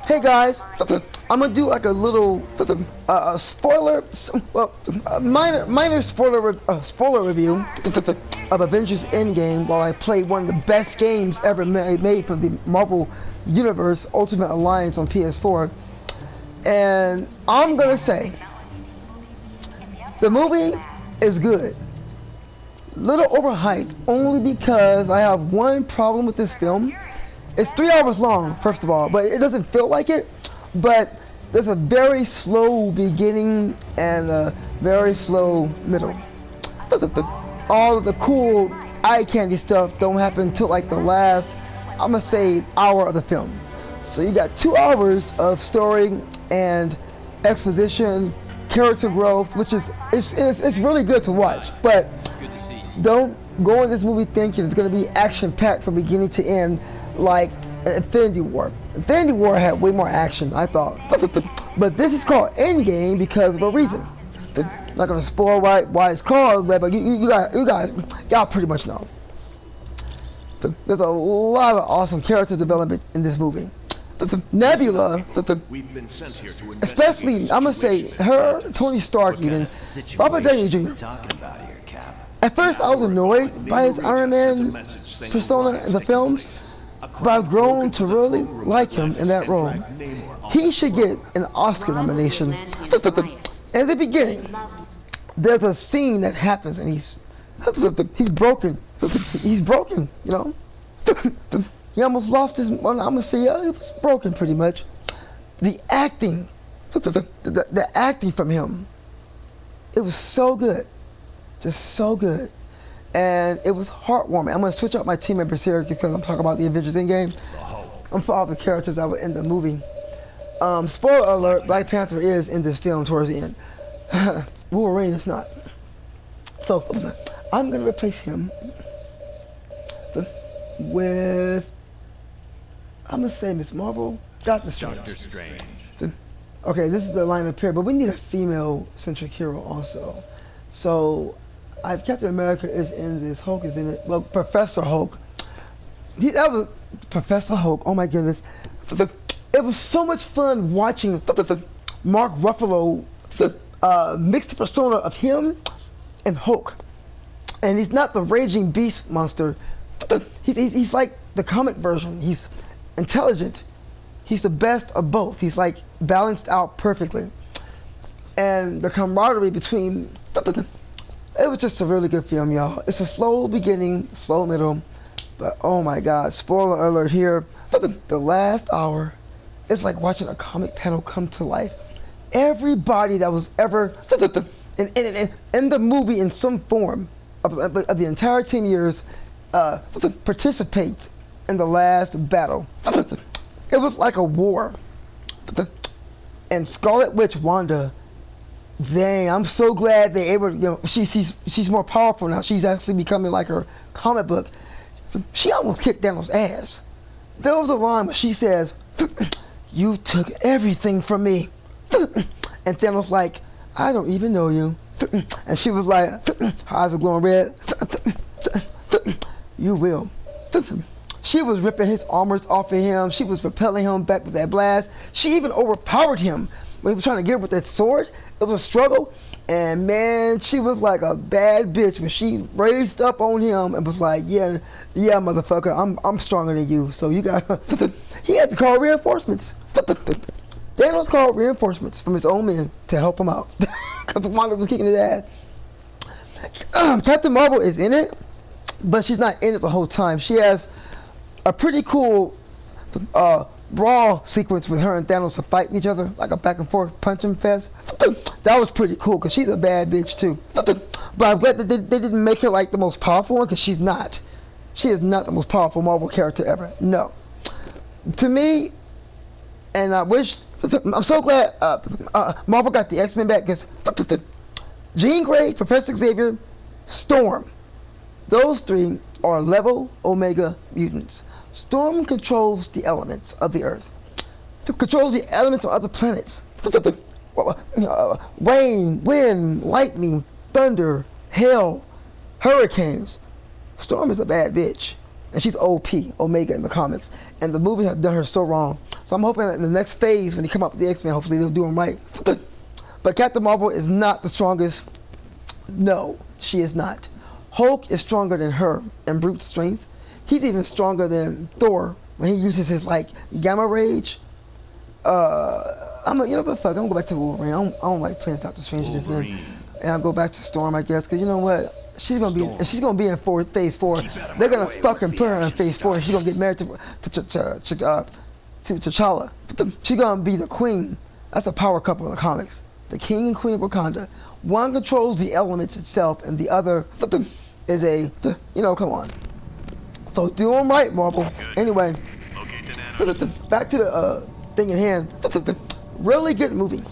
Hey guys, I'm gonna do like a little spoiler, well, minor spoiler review of Avengers Endgame while I play one of the best games ever made from the Marvel Universe Ultimate Alliance on PS4. And I'm gonna say the movie is good. Little overhyped only because I have one problem with this film. It's 3 hours long, first of all, but it doesn't feel like it. But there's a very slow beginning and a very slow middle. All of the cool eye candy stuff don't happen until like the last, I'm gonna say, hour of the film. So you got 2 hours of story and exposition, character growth, which is it's really good to watch. But don't go in this movie thinking it's gonna be action-packed from beginning to end like Infinity War. Infinity War had way more action, I thought. But this is called Endgame because of a reason. I'm not gonna spoil why it's called, but you guys, y'all pretty much know. There's a lot of awesome character development in this movie. Nebula, We've been sent here to especially, I'm gonna say her, Tony Stark, even Robert Downey Jr. At first, I was annoyed by his Iron Man persona in the films, but I've grown to really like him in that role. He should get an Oscar nomination. In the beginning, there's a scene that happens, and he's broken. He's broken, you know. He almost lost his. Well, I'm gonna say, yeah, he was broken pretty much. The acting, the acting from him, it was so good, just so good. And it was heartwarming. I'm going to switch up my team members here because I'm talking about the Avengers Endgame. I'm for all the characters that were in the movie. Spoiler alert, Black Panther is in this film towards the end. Wolverine is not. So, I'm going to replace him with, I'm going to say Miss Marvel, Doctor Strange. Okay, this is the lineup here, but we need a female-centric hero also. So, Captain America is in this. Hulk is in it. Well, Professor Hulk. That was Professor Hulk. Oh my goodness. It was so much fun watching Mark Ruffalo mixed persona of him and Hulk. And he's not the raging beast monster. He's like the comic version. He's intelligent. He's the best of both. He's like balanced out perfectly. And the camaraderie between it was just a really good film, y'all. It's a slow beginning, slow middle, but oh my god, spoiler alert here. The last hour, it's like watching a comic panel come to life. Everybody that was ever in the movie in some form of the entire 10 years participate in the last battle. It was like a war. And Scarlet Witch Wanda, dang, I'm so glad they able to, you know, she's more powerful now. She's actually becoming like her comic book. She almost kicked Thanos' ass. There was a line where she says, "You took everything from me." And Thanos like, "I don't even know you." And she was like, her eyes are glowing red. "You will." She was ripping his armors off of him. She was repelling him back with that blast. She even overpowered him when he was trying to get her with that sword. It was a struggle, and man, she was like a bad bitch when she raised up on him and was like, yeah, motherfucker, I'm stronger than you, so you got he had to call reinforcements. Thanos called reinforcements from his own men to help him out because Wanda was kicking his ass. Captain Marvel is in it, but she's not in it the whole time. She has a pretty cool brawl sequence with her and Thanos fighting each other, like a back and forth punching fest. That was pretty cool because she's a bad bitch too. But I'm glad that they didn't make her like the most powerful one, because she's not. She is not the most powerful Marvel character ever. No. To me, and I wish, I'm so glad Marvel got the X-Men back, because Jean Grey, Professor Xavier, Storm, those three are level Omega mutants. Storm controls the elements of the Earth. Controls the elements of other planets. Rain, wind, lightning, thunder, hail, hurricanes. Storm is a bad bitch. and she's OP, Omega in the comics, and the movies have done her so wrong. So I'm hoping that in the next phase, when they come up with the X-Men, hopefully they'll do them right. But Captain Marvel is not the strongest. No, she is not. Hulk is stronger than her in brute strength. He's even stronger than Thor when he uses his like gamma rage. You know what, fuck, I'm gonna go back to Wolverine. I don't like playing Doctor Strange in this thing. And I'll go back to Storm, I guess, because you know what? She's gonna be in phase 4. They're gonna fucking put her in phase 4, and she's gonna get married to T'Challa. She's gonna be the queen. That's a power couple in the comics. The king and queen of Wakanda. One controls the elements itself, and the other is come on. So do them right, Marvel. Anyway, back to the thing in hand. Really good movie.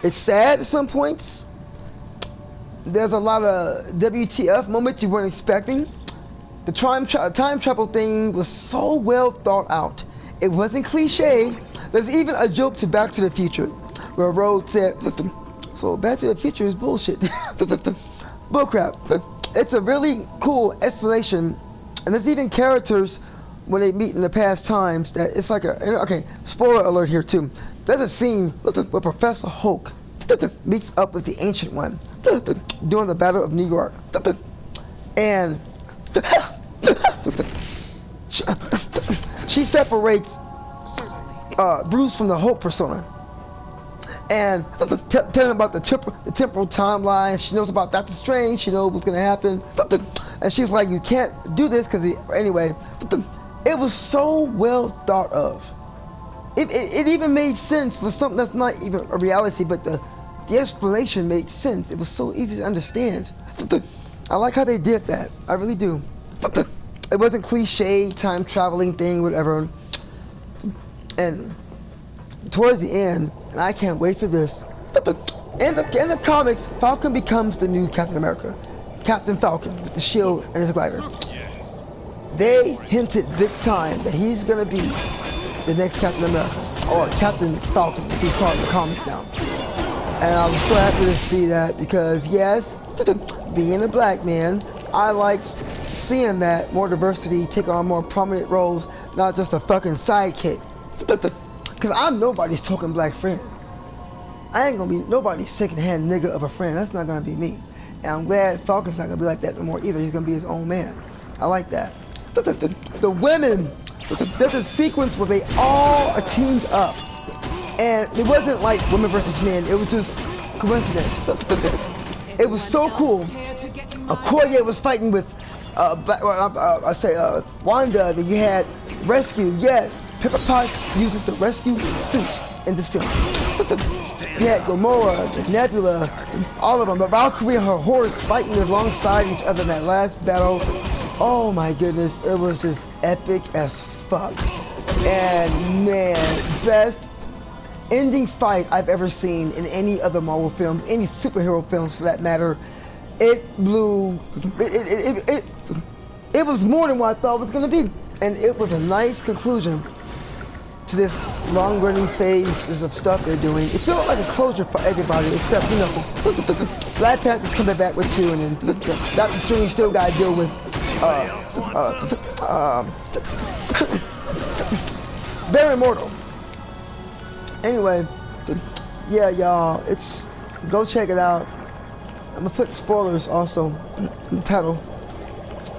It's sad at some points. There's a lot of WTF moments you weren't expecting. The time travel thing was so well thought out. It wasn't cliche. There's even a joke to Back to the Future, where Rhodes said, "So Back to the Future is bullshit." Bullcrap. It's a really cool explanation, and there's even characters when they meet in the past times that it's like okay, spoiler alert here too. There's a scene where Professor Hulk meets up with the Ancient One during the Battle of New York, and she separates Bruce from the Hulk persona, and tell him about the temporal timeline. She knows about Doctor Strange. She knows what's gonna happen, and she's like, "You can't do this because anyway." It was so well thought of. It even made sense for something that's not even a reality, but the explanation made sense. It was so easy to understand. I like how they did that. I really do. It wasn't cliche, time traveling thing, whatever. And towards the end, and I can't wait for this. In the comics, Falcon becomes the new Captain America. Captain Falcon with the shield and his glider. They hinted big time that he's gonna be the next Captain America, or Captain Falcon, as he's called in the comics now. And I was so happy to see that because, yes, being a black man, I like seeing that more diversity take on more prominent roles, not just a fucking sidekick. Because I'm nobody's token black friend. I ain't gonna be nobody's second-hand nigga of a friend. That's not gonna be me. And I'm glad Falcon's not gonna be like that no more either. He's gonna be his own man. I like that. The women, there's a sequence where they all are teamed up. And it wasn't like women versus men, it was just coincidence. It was so cool. Okoye was fighting with, Wanda, then you had Rescue, yes. Pepper Potts uses the rescue suit in this film. You had Gamora, the Nebula, all of them. But Valkyrie and her horse fighting alongside each other in that last battle. Oh my goodness, it was just epic as fuck. And man, best ending fight I've ever seen in any other Marvel films, any superhero films for that matter. It blew, it was more than what I thought it was going to be. And it was a nice conclusion to this long-running phase of stuff they're doing. It felt like a closure for everybody except, Black Panther's coming back with 2, and then Doctor Strange still got to deal with they're immortal. Anyway, yeah, y'all, go check it out. I'm gonna put spoilers also in the title,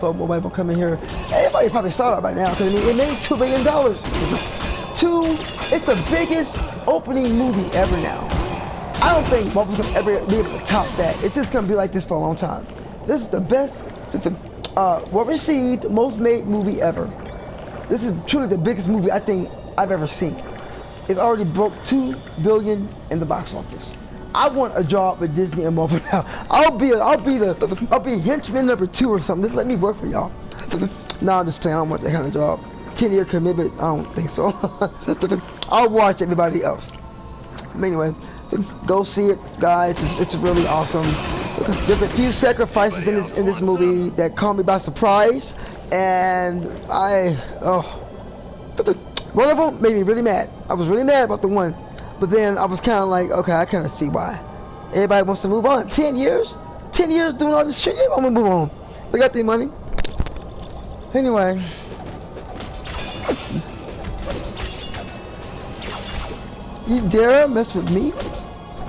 so nobody will come in here. Everybody probably saw it by now because it made $2 billion. It's the biggest opening movie ever now. I don't think Marvel's gonna ever be able to top that. It's just gonna be like this for a long time. This is the best. Well received, most made movie ever. This is truly the biggest movie I think I've ever seen. It's already broke $2 billion in the box office. I want a job with Disney and Marvel now. I'll be henchman number 2 or something. Just let me work for y'all. Nah, I'm just playing. I don't want that kind of job. 10-year commitment. I don't think so. I'll watch everybody else. But anyway, go see it, guys. It's really awesome. There's a few sacrifices in this movie that caught me by surprise, and one of them made me really mad. I was really mad about the one, but then I was kind of like, okay, I kind of see why. Everybody wants to move on. 10 years? 10 years doing all this shit? I'm gonna move on. They got their money. Anyway. You dare mess with me?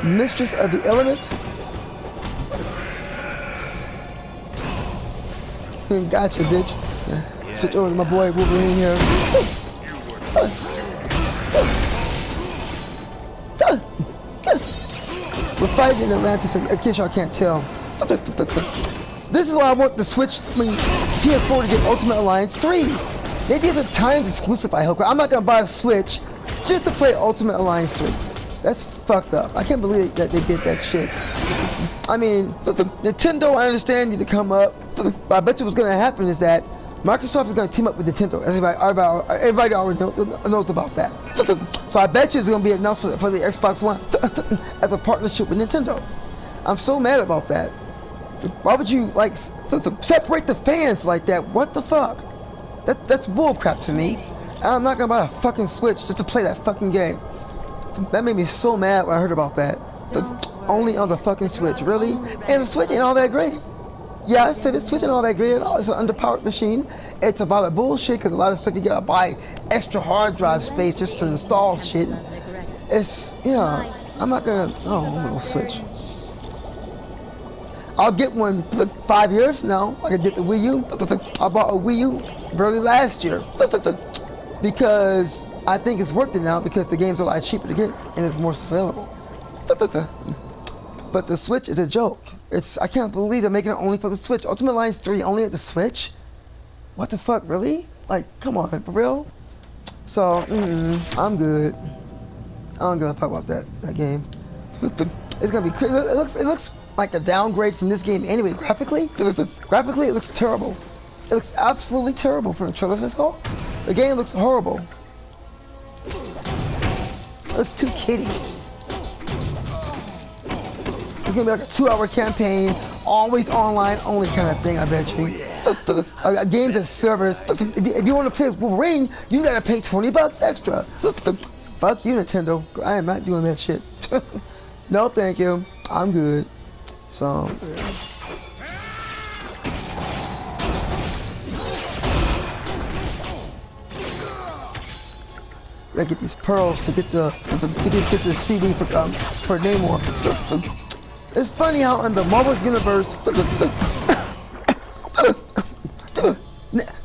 Mistress of the elements? Gotcha, bitch. Switch over to my boy Wolverine here. We're fighting in Atlantis, in case y'all can't tell. This is why I want the Switch, PS4 to get Ultimate Alliance 3. Maybe it's a timed exclusive, I hope. I'm not gonna buy a Switch just to play Ultimate Alliance 3. That's fucked up. I can't believe that they did that shit. I mean, Nintendo, I understand you to come up, but I bet you what's gonna happen is that Microsoft is gonna team up with Nintendo. Everybody already knows about that. So I bet you it's gonna be announced for the Xbox One as a partnership with Nintendo. I'm so mad about that. Why would you like separate the fans like that? What the fuck? That's bullcrap to me. I'm not gonna buy a fucking Switch just to play that fucking game. That made me so mad when I heard about that. Only on the fucking Switch, really? And the Switch ain't all that great. Yeah, I said the Switch ain't all that great at all. It's an underpowered machine. It's about a bullshit because a lot of stuff you gotta buy extra hard drive space just to install shit. It's, yeah, I'm not gonna, oh, I'm gonna Switch. I'll get one 5 years from now. I can get the Wii U. I bought a Wii U early last year. Because I think it's worth it now because the game's a lot cheaper to get and it's more available. But the Switch is a joke. I can't believe they're making it only for the Switch. Ultimate Alliance 3 only at the Switch? What the fuck, really? Like, come on, for real? So, I'm good. I'm gonna talk about that game. It's gonna be crazy. It looks like a downgrade from this game anyway. Graphically, it looks terrible. It looks absolutely terrible from the trailers I saw. The game looks horrible. It looks too kiddie. It's gonna be like a 2-hour campaign, always online, only kind of thing, I bet you. Games as servers. If you want to play as Wolverine, you gotta pay $20 extra. Fuck you, Nintendo. I am not doing that shit. No, thank you. I'm good. So, yeah. I get these pearls to get the CD for Namor. It's funny how in the Marvel universe,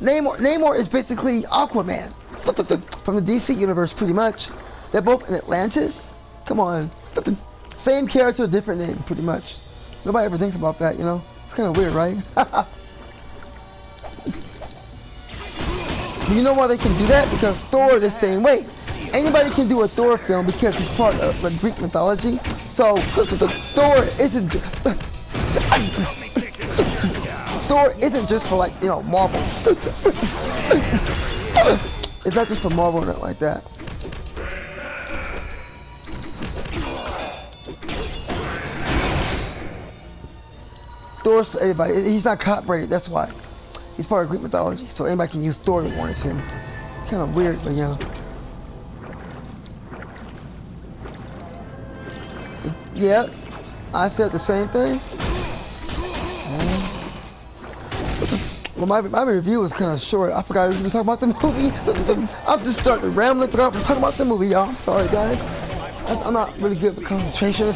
Namor is basically Aquaman from the DC universe, pretty much. They're both in Atlantis. Come on, same character, different name, pretty much. Nobody ever thinks about that, you know. It's kind of weird, right? You know why they can do that? Because Thor the same way. Anybody can do a Thor film because it's part of the Greek mythology. So Thor isn't just for, like, you know, Marvel. It's not just for Marvel or nothing like that. Thor's for everybody. He's not copyrighted, that's why. He's part of Greek mythology, so anybody can use Thor if they wanted to. Kind of weird, but yeah. Yeah, I said the same thing. Well, my review was kind of short. I forgot I was even talking about the movie. I'm just starting rambling, forgot I was talking about the movie, y'all. Sorry, guys. I'm not really good with concentration.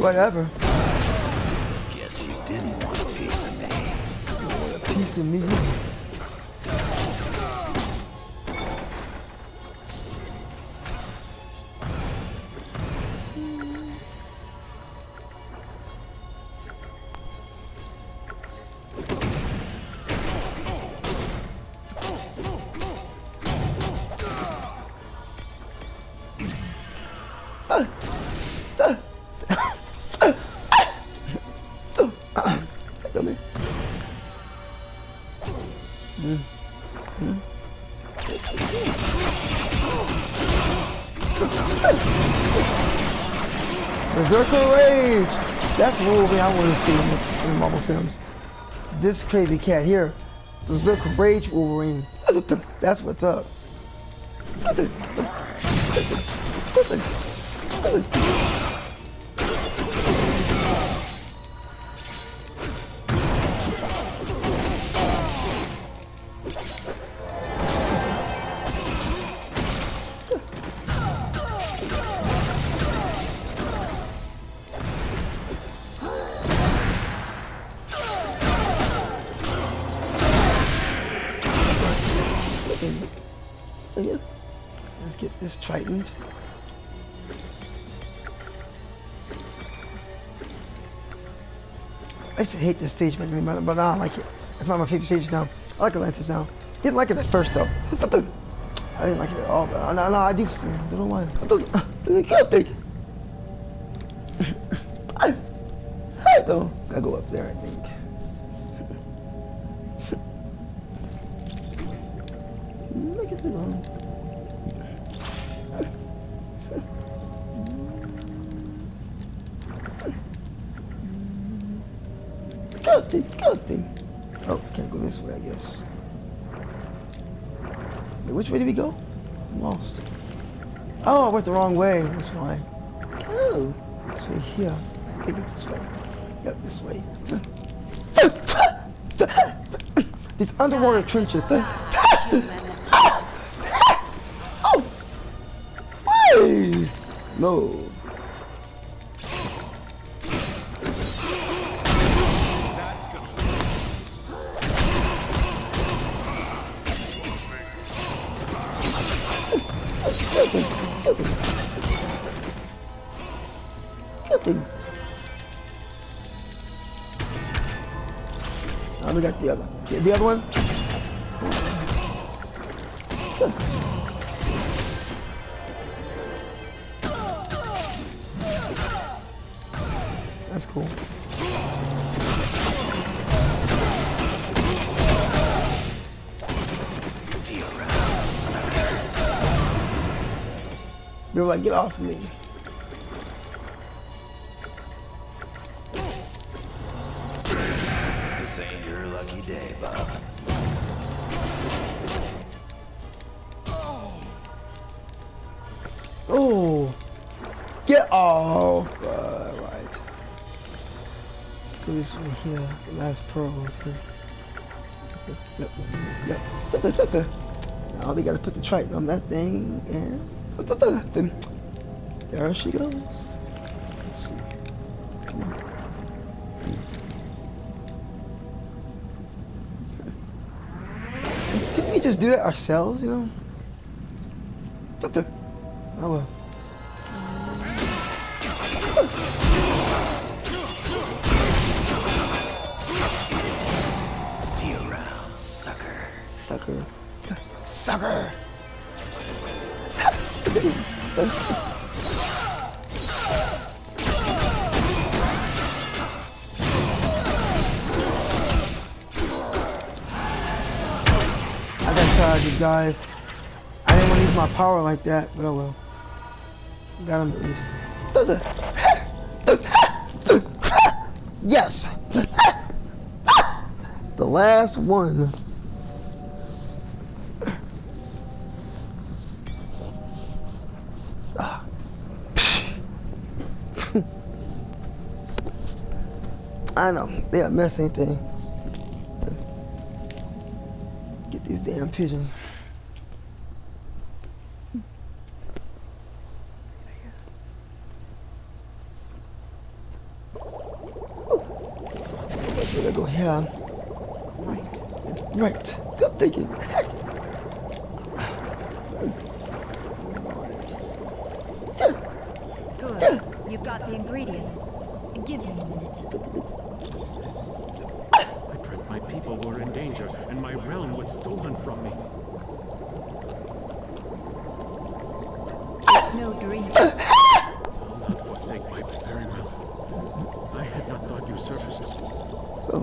Whatever. Guess you didn't want a piece of me. A piece of me. Berserker Rage! That's the movie I want to see in Marvel films. This crazy cat here. Berserker Rage Wolverine. That's what's up. Let's get this tightened. I used to hate this stage back then, but now I like it. It's one of my favorite stages now. I like Atlantis now. Didn't like it at first though. I didn't like it at all, but no, I do. I don't know why. I though. Gotta go up there, I think. Look at this one. Disgusting. Oh, can't go this way, I guess. Wait, which way did we go? I'm lost. Oh, I went the wrong way. That's why. Oh, this way here. I think it's this way. Yep, this way. These underwater trenches. Oh! Hey! No. Nothing. We got the other. The other one? That's cool. See you around, sucker. They were like, get off of me. This ain't your lucky day, Bob. Oh, get off. Right. Go this way here. The last pearls. Yep. Now we gotta put the triton on that thing, and there she goes. Let's see. Come on. Couldn't we just do that ourselves, you know? Oh well. See you around, sucker. Sucker. Sucker! I got tired, you guys. I didn't want to use my power like that, but oh well. Got him at least. Yes! The last one. I know, they a mess, ain't they? Get these damn pigeons. We're gonna go here. Right. Stop thinking. Good. You've got the ingredients. Give me a minute. What's this? I dreamt my people were in danger, and my realm was stolen from me. It's no dream. I'll not forsake my very realm. I had not thought you surfaced. So,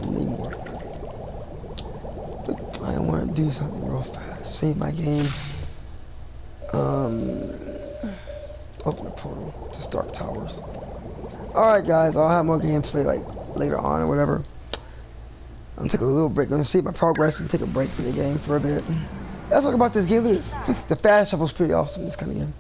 need more. I want to do something real fast. Save my game. Open the portal to Stark Towers. Alright guys, I'll have more gameplay like later on or whatever. I'm gonna take a little break. I'm gonna see my progress and take a break from the game for a bit. Let's talk about this game. The fast travel's pretty awesome, this kind of game.